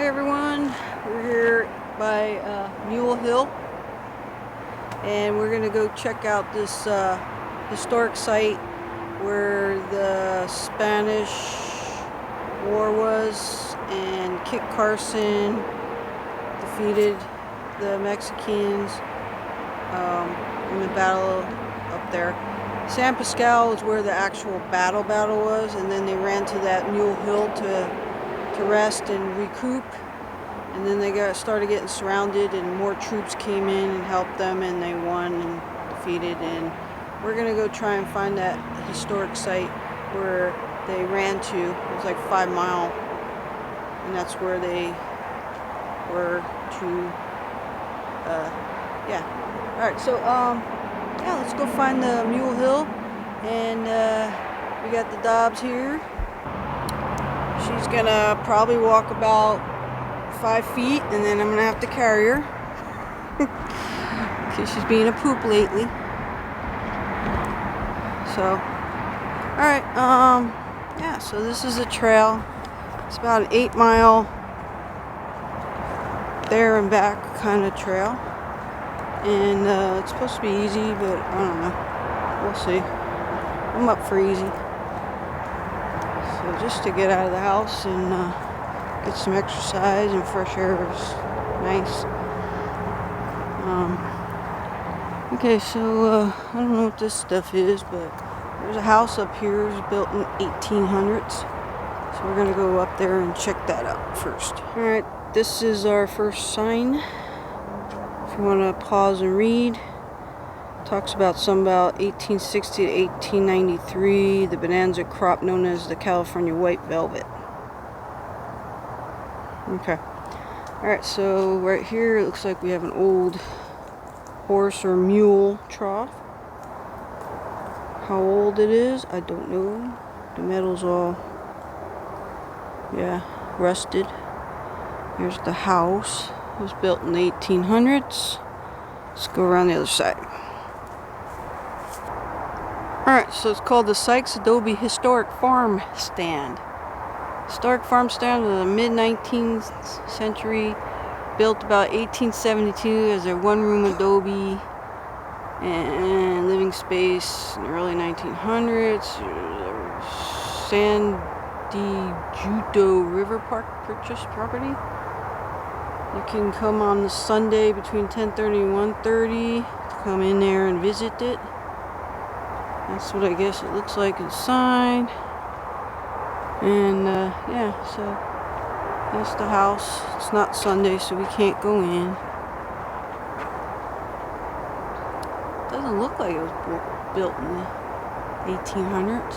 Hey everyone, we're here by Mule Hill and we're gonna go check out this historic site where the Spanish War was and Kit Carson defeated the Mexicans in the battle up there. San Pasqual is where the actual battle was, and then they ran to that Mule Hill to rest and recoup, and then they started getting surrounded and more troops came in and helped them and they won and defeated. And we're gonna go try and find that historic site where they ran to. It was like 5 miles, and that's where they were to yeah. Alright, so yeah, let's go find the Mule Hill, and we got the Dobbs here. She's gonna probably walk about 5 feet, and then I'm gonna have to carry her because she's being a poop lately. So, alright, yeah, so this is a trail. It's about an 8-mile there and back kind of trail, and it's supposed to be easy, but I don't know, we'll see. I'm up for easy. So just to get out of the house and get some exercise and fresh air is nice. Okay, so I don't know what this stuff is, but there's a house up here. It was built in 1800s. So we're gonna go up there and check that out first. Alright, this is our first sign. If you want to pause and read. Talks about 1860 to 1893, the bonanza crop known as the California white velvet. Okay. Alright, so right here it looks like we have an old horse or mule trough. How old it is, I don't know. The metal's all, yeah, rusted. Here's the house. It was built in the 1800s. Let's go around the other side. Alright, so it's called the Sykes Adobe Historic Farm Stand. Historic farm stand of the mid-19th century, built about 1872 as a one-room adobe and living space in the early 1900s. San Judo River Park purchased property. You can come on the Sunday between 10:30 and 1:30 to come in there and visit it. That's what I guess it looks like inside. And yeah, so that's the house. It's not Sunday, so we can't go in. Doesn't look like it was built in the 1800s.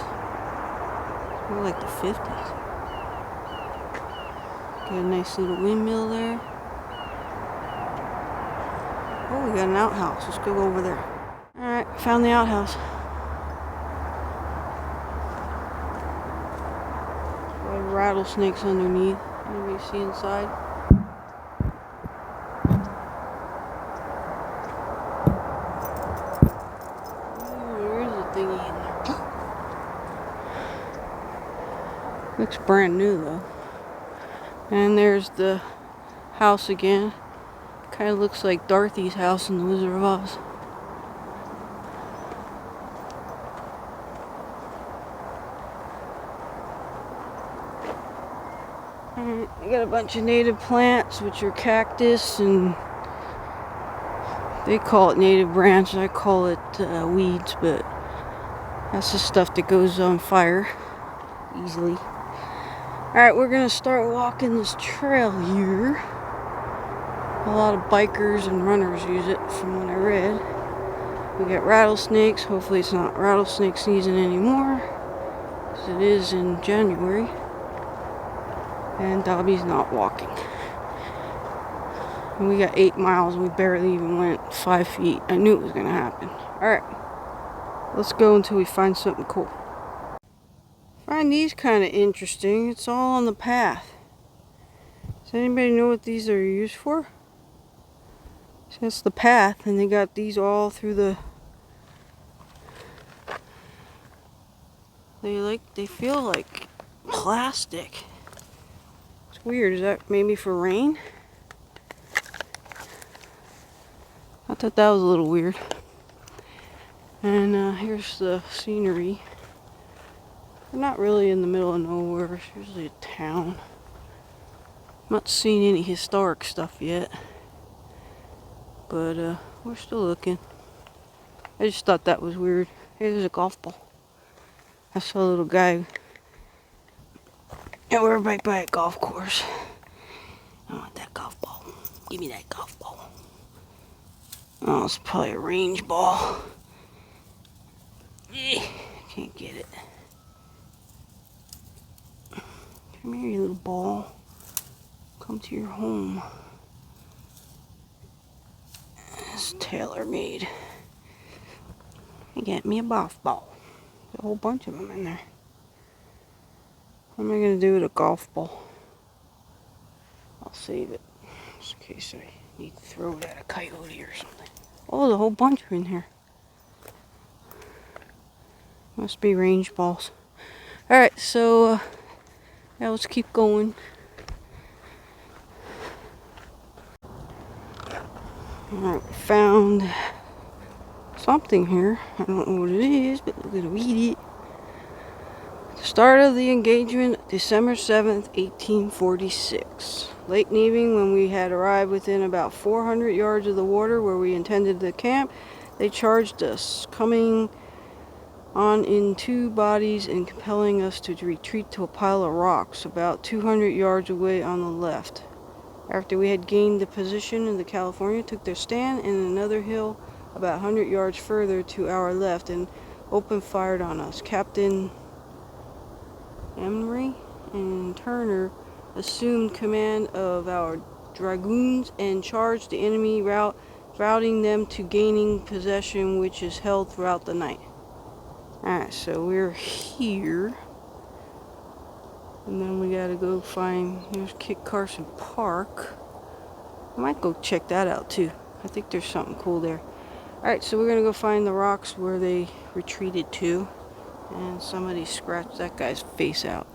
It's more like the 50s. Got a nice little windmill there. Oh, we got an outhouse. Let's go over there. Alright, found the outhouse. Rattlesnakes underneath. Anybody see inside? Oh, there is a thingy in there. Looks brand new though. And there's the house again. Kind of looks like Dorothy's house in The Wizard of Oz. You got a bunch of native plants, which are cactus, and they call it native branch. I call it weeds, but that's the stuff that goes on fire easily. Alright, we're gonna start walking this trail here. A lot of bikers and runners use it from what I read. We got rattlesnakes. Hopefully it's not rattlesnake season anymore, because it is in January. And Dobby's not walking. And we got 8 miles and we barely even went 5 feet. I knew it was gonna happen. Alright, let's go until we find something cool. Find these kind of interesting. It's all on the path. Does anybody know what these are used for? So that's the path, and they got these all through the... They feel like plastic. weird. Is that maybe for rain? I thought that was a little weird. And here's the scenery. We're not really in the middle of nowhere. It's usually a town. I'm not seeing any historic stuff yet. But we're still looking. I just thought that was weird. Hey, there's a golf ball. I saw a little guy. And we're right by a golf course. I want that golf ball. Give me that golf ball. Oh, it's probably a range ball. Can't get it. Come here, you little ball. Come to your home. It's tailor-made. You get me a golf ball. There's a whole bunch of them in there. What am I going to do with a golf ball? I'll save it. Just in case I need to throw it at a coyote or something. Oh, there's a whole bunch in here. Must be range balls. Alright, so yeah, let's keep going. Alright, found something here. I don't know what it is, but we're gonna read it. The start of the engagement, December 7th, 1846. Late evening, when we had arrived within about 400 yards of the water where we intended to camp, they charged us, coming on in two bodies and compelling us to retreat to a pile of rocks about 200 yards away on the left. After we had gained the position, the California took their stand in another hill about 100 yards further to our left and opened fire on us. Captain Emery and Turner assumed command of our dragoons and charged the enemy, routing them to gaining possession, which is held throughout the night. Alright, so we're here. And then we gotta go find, here's Kit Carson Park. I might go check that out too. I think there's something cool there. Alright, so we're gonna go find the rocks where they retreated to. And somebody scratched that guy's face out.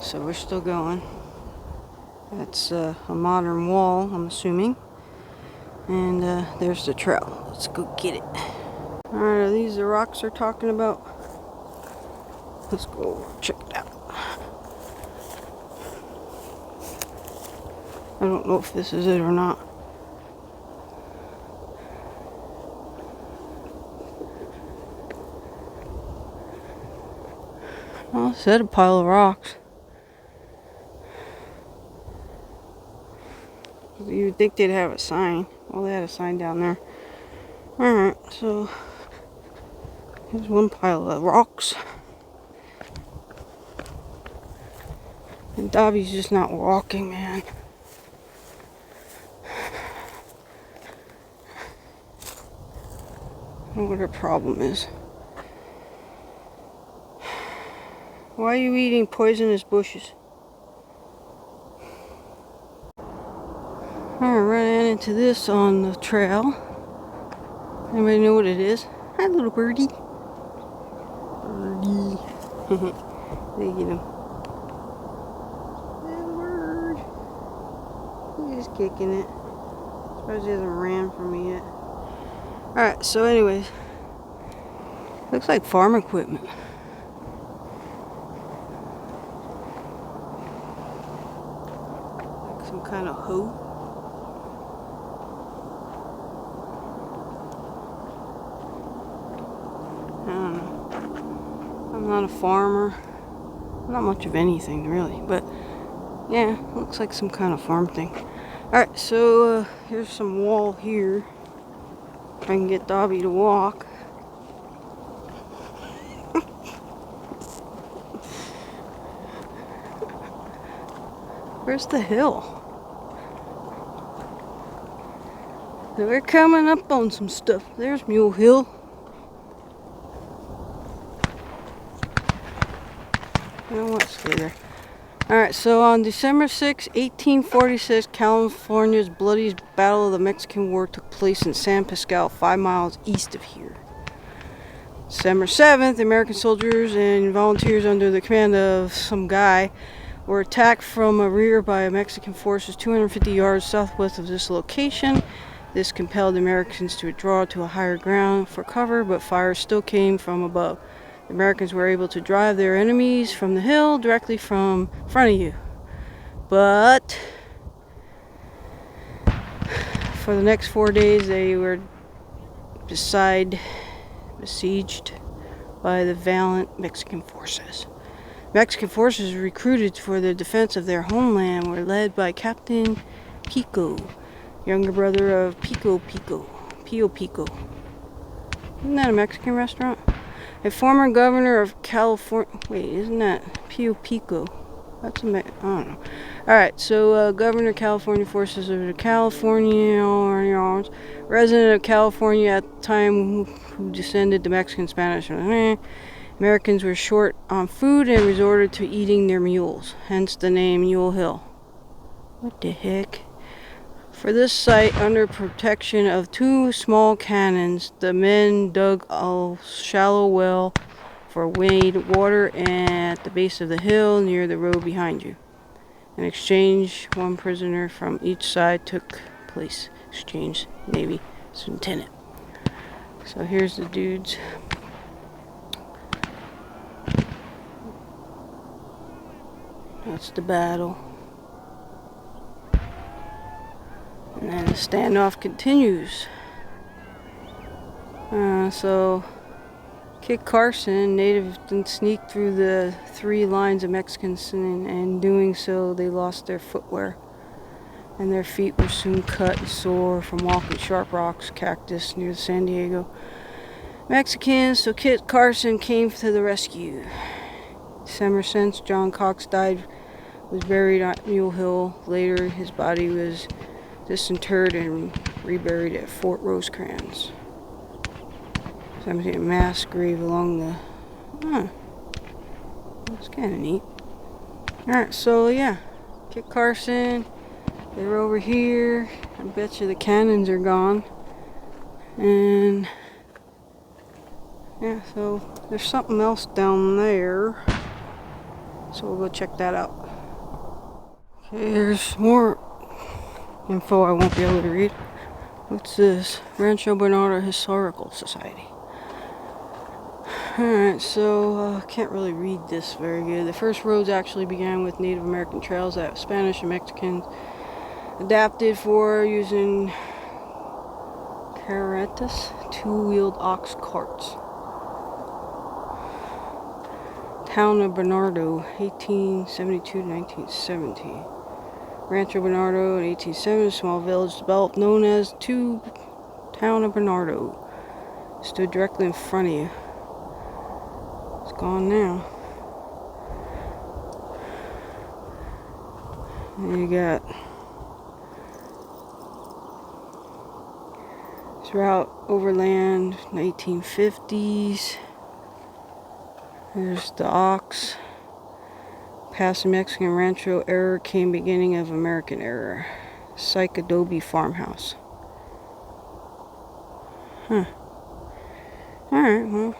So we're still going. That's a modern wall, I'm assuming. And there's the trail. Let's go get it. Alright, are these the rocks they're talking about? Let's go check it out. I don't know if this is it or not. Well, it said a pile of rocks. You'd think they'd have a sign. Well, they had a sign down there. Alright, so here's one pile of rocks. And Dobby's just not walking, man. I don't know what her problem is. Why are you eating poisonous bushes? I ran into this on the trail. Anybody know what it is? Hi, little birdie. Birdie. Look at him. Little bird. He's just kicking it. Surprised he hasn't ran from me yet. Alright, so anyways. Looks like farm equipment. Like some kind of hoe. I don't know. I'm not a farmer. Not much of anything, really. But, yeah, looks like some kind of farm thing. Alright, so here's some wall here. If I can get Dobby to walk. Where's the hill? We're coming up on some stuff. There's Mule Hill. I don't want to stay there. Alright, so on December 6, 1846, California's bloodiest Battle of the Mexican War took place in San Pasqual, 5 miles east of here. December 7th, American soldiers and volunteers under the command of some guy were attacked from a rear by Mexican forces 250 yards southwest of this location. This compelled the Americans to withdraw to a higher ground for cover, but fire still came from above. The Americans were able to drive their enemies from the hill directly from front of you. But for the next 4 days, they were besieged by the valiant Mexican forces. Mexican forces recruited for the defense of their homeland were led by Captain Pico, younger brother of Pio Pico. Isn't that a Mexican restaurant? A former governor of California. Wait, isn't that Pio Pico? That's I don't know. Alright, so Governor of California Forces of the California, resident of California at the time who descended to Mexican Spanish. Americans were short on food and resorted to eating their mules, hence the name Mule Hill. What the heck? For this site, under protection of 2 small cannons, the men dug a shallow well for water at the base of the hill near the road behind you. In exchange, 1 prisoner from each side took place. Exchange Navy Lieutenant. So here's the dudes. That's the battle. And then the standoff continues. So Kit Carson, native, then sneaked through the 3 lines of Mexicans, and in doing so, they lost their footwear, and their feet were soon cut and sore from walking sharp rocks, cactus near San Diego Mexicans. So Kit Carson came to the rescue. December since John Cox was buried at Mule Hill. Later, his body was disinterred and reburied at Fort Rosecrans. So I'm seeing a mass grave along the. That's kind of neat. Alright, so yeah, Kit Carson. They're over here. I bet you the cannons are gone. And yeah, so there's something else down there. So we'll go check that out. Okay, there's more info I won't be able to read. What's this? Rancho Bernardo Historical Society. Alright, so can't really read this very good. The first roads actually began with Native American trails that Spanish and Mexicans adapted for using carretas, 2-wheeled ox carts. Town of Bernardo, 1872 to 1970. Rancho Bernardo in 1870, a small village developed known as Town of Bernardo. Stood directly in front of you. It's gone now. And you got this route overland, 1950s. There's the ox. Past the Mexican Rancho era came beginning of American era. Psych adobe farmhouse. Huh. Alright, well,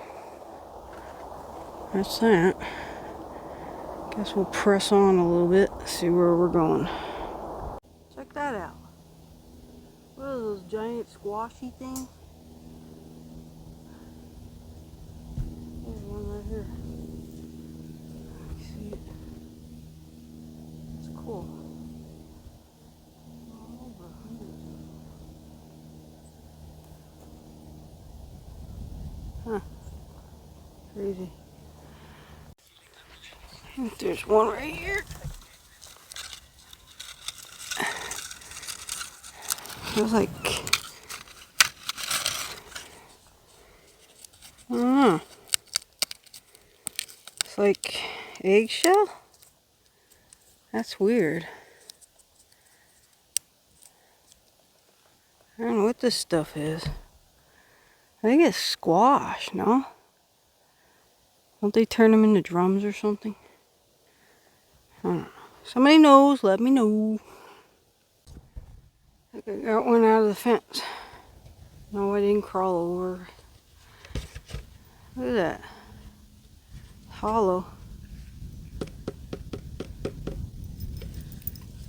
that's that. Guess we'll press on a little bit, see where we're going. Check that out. What are those giant squashy things? There's one right here. See it? It's cool. All over hundreds. Huh. Crazy. I think there's one right here. Feels like, I don't know. It's like eggshell? That's weird. I don't know what this stuff is. I think it's squash, no? Don't they turn them into drums or something? I don't know. Somebody knows, let me know. I think I got one out of the fence. No, I didn't crawl over. Look at that. Hollow.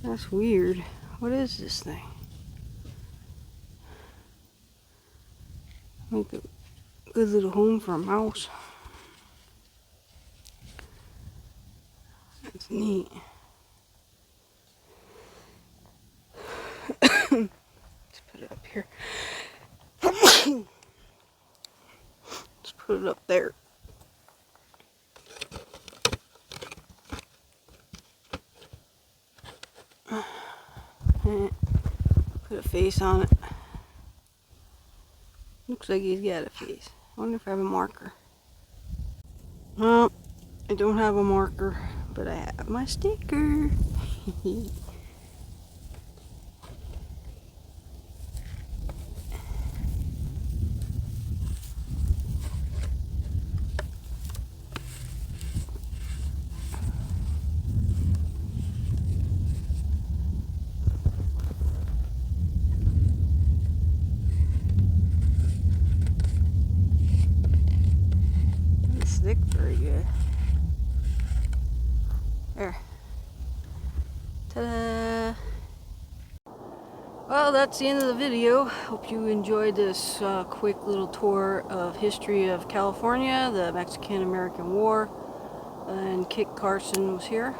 That's weird. What is this thing? Make a good little home for a mouse. That's neat. Let's put it up here. Let's put it up there. Put a face on it. Looks like he's got a face. I wonder if I have a marker. Well, I don't have a marker, but I have my sticker. Doesn't stick very good. There. Ta-da! Well, that's the end of the video. Hope you enjoyed this quick little tour of history of California, the Mexican-American War, and Kit Carson was here.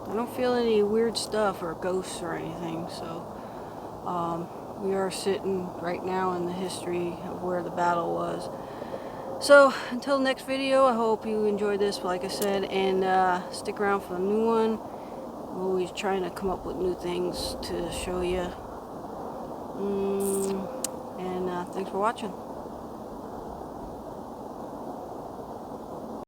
I don't feel any weird stuff or ghosts or anything, so we are sitting right now in the history of where the battle was. So, until the next video, I hope you enjoyed this, like I said, and stick around for the new one. I'm always trying to come up with new things to show you. And thanks for watching.